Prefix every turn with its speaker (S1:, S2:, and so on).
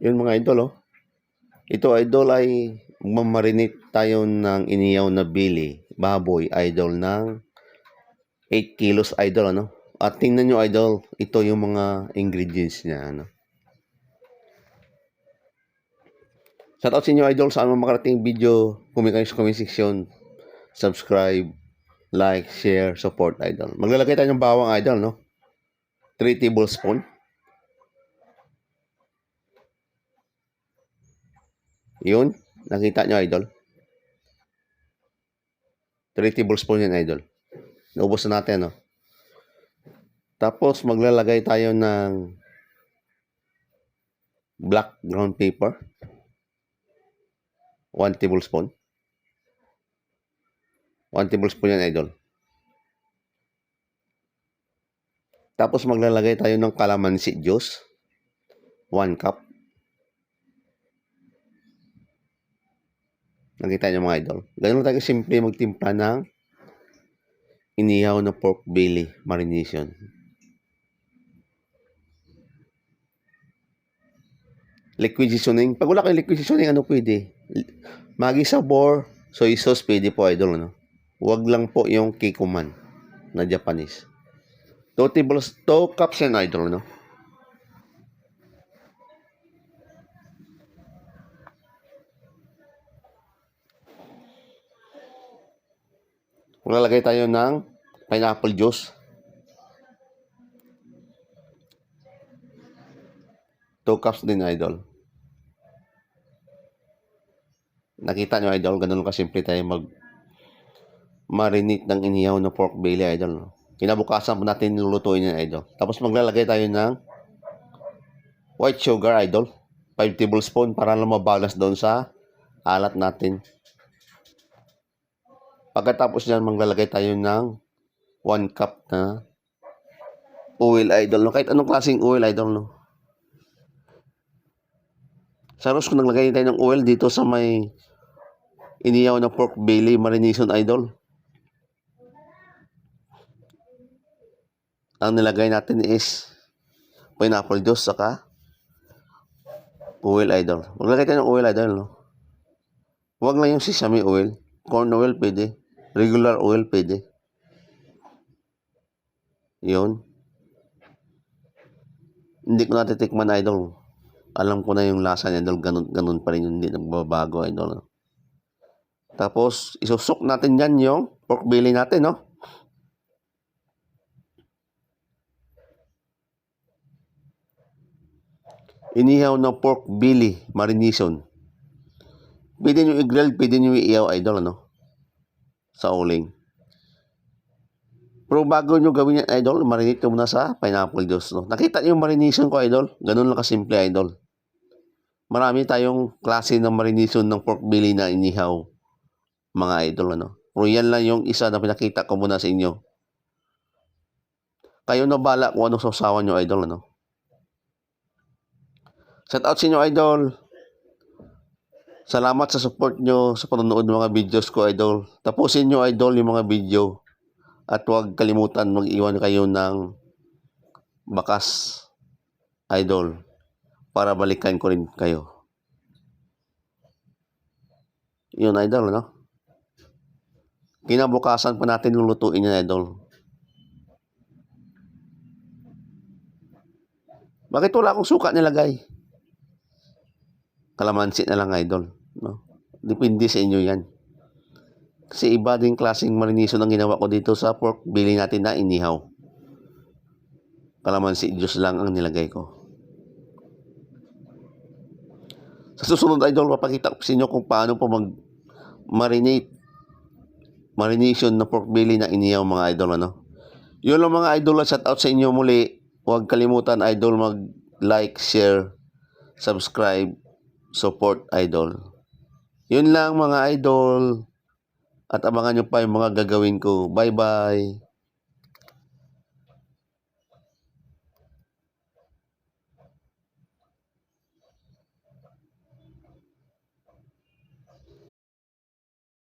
S1: Yun mga idol, oh. Ito idol ay magmamarinate tayo ng iniyaw na bili, baboy idol ng 8 kilos idol, ano. At tingnan nyo idol, ito yung mga ingredients niya, ano. Shoutout sa inyo idol sa anong makarating video, comment kayo sa comment section, subscribe, like, share, support idol. Maglalagay tayo ng bawang idol, no. 3 tablespoon. Yun, nakita nyo idol. 3 tablespoon yan idol. Naubos na natin, no. Tapos maglalagay tayo ng black ground pepper. 1 tablespoon. 1 tablespoon yan idol. Tapos maglalagay tayo ng calamansi juice. 1 cup. Nakita nyo mga idol. Ganun tayo simple magtimpla ng inihaw na pork belly marination. Liquid seasoning. Pag wala kayong liquid seasoning, ano pwede? Maggi sabor, soy sauce, pwede po idol, ano? Huwag lang po yung Kikkoman na Japanese. 2 cups yan idol, no? Maglalagay tayo ng pineapple juice. 2 cups din idol. Nakita nyo idol, ganun kasimple tayo marinate ng inihaw na pork belly idol, no? Kinabukasan po natin nilulutuin yan idol. Tapos maglalagay tayo ng white sugar idol. 5 tablespoon para lang mabalas doon sa alat natin. Pagkatapos niyan, maglalagay tayo ng 1 cup na oil idol, no? Kahit anong klaseng oil idol, no? Sa roast ko naglagay tayo ng oil dito sa may inihaw na pork belly marination idol. Ang nilagay natin is pineapple juice saka oil idol. Maglagay tayo ng oil idol, no? Huwag lang yung sesame oil. Corn oil pwede. Regular oil pwede. Yun. Hindi ko natitikman idol. Alam ko na yung lasa niya idol. Ganun pa rin yun. Hindi nagbabago idol, no? Tapos isusok natin yan yung pork belly natin, no? Inihaw na pork belly marination. Pwede nyo i-grill, pwede nyo i-ihaw idol, ano? Sa uling. Pero bago nyo gawin yan idol, marinate muna sa pineapple juice, no? Nakita nyo yung marination ko idol? Ganun lang kasimple idol. Marami tayong klase ng marination ng pork belly na inihaw, mga idol, ano? Pero yan lang yung isa na pinakita ko muna sa inyo. Kayo na bala kung anong sausawan nyo idol, ano? Shout out sa inyo idol. Salamat sa support nyo sa panonood ng mga videos ko idol. Tapusin nyo idol yung mga video. At huwag kalimutan mag-iwan kayo ng bakas idol para balikan ko rin kayo. Yun idol, no? Kinabukasan pa natin lulutuin yan idol. Bakit wala akong suka nilagay? Kalamansi na lang idol, no? Depende sa inyo yan. Kasi iba din klaseng marination ang ginawa ko dito sa pork belly natin na inihaw. Kalamansi juice lang ang nilagay ko. Sa susunod idol, mapakita ko sa inyo kung paano po marination na pork belly na inihaw mga idol, ano? Yun lang mga idol, shout out sa inyo muli. Huwag kalimutan idol mag-like, share, subscribe, support idol. Yun lang mga idol. At abangan nyo pa yung mga gagawin ko. Bye-bye.